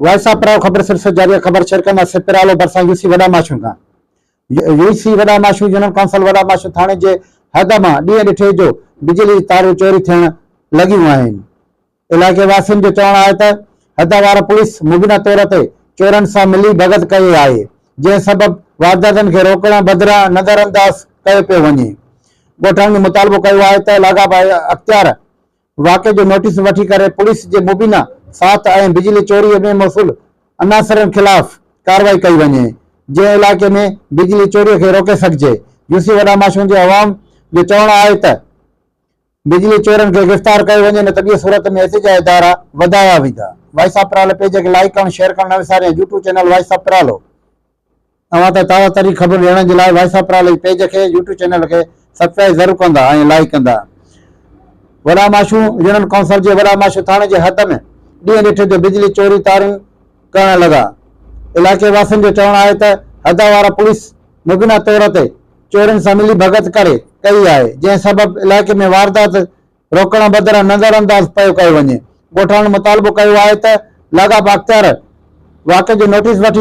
वायसाप्राव खबर सिर से जारी खबर शेयर करना सिपिरालो बरसा यूसी वडा माशू का यूसी वडा माशू यूनियन काउंसिल वडा माशू थाने जे हद में डी डिठे जो बिजली तारूं चोरी थियण लगियूं आहिनि। इलाके वासियुनि जो चवणु आहे त हदवार पुलिस मुबीना तौर ते चोरनि सां मिली भगत कई आहे, जंहिं सबबि वारदातनि खे रोकण बदिरां नज़रअंदाज कयो पियो वञे। ॻोठाणनि मुतालबो कयो आहे त लाॻापा अख़्तियार वाक़े जो नोटिस वठी करे पुलिस जे मुबीना साथ ऐं बिजली चोरी में मौसूल अनासरनि खिलाफ़ कार्रवाई कई वञे, जंहिं इलाके में बिजली चोरी खे रोके सघिजे। यूसी वडा माशू जे अवाम जो चवणु आहे त बिजली चोरनि खे गिरफ़्तार कयो वञे न त ॿी सूरत में एहतिजाजी इदारा वधाया वेंदा। वॉइस ऑफ परालो पेज खे लाइक करणु शेयर करणु न विसारियो। यूट्यूब चैनल वॉइस ऑफ परालो तव्हां त ताज़ा तरीन ख़बर ॾियण जे लाइ वॉइस ऑफ परालो पेज खे यूट्यूब चैनल खे सब्सक्राइब ज़रूरु कंदा ऐं लाइक कंदा। वडा माशू यूनियन काउंसिल जे वडा माशू थाणे जे हद में ॾींहं ॾिठे जो बिजली चोरी तारूं करण लॻा। इलाके वासियुनि जो चवणु आहे त हदवार पुलिस मुबीना तौर ते चोरनि सां मिली भगत करे कई आहे, जंहिं सबबि इलाके में वारदात रोकण बदिरां नज़रअंदाज पियो कयो वञे। ॻोठाणनि मुतालबो कयो आहे त लाॻापा अख़्तियार वाक़े जो नोटिस वठी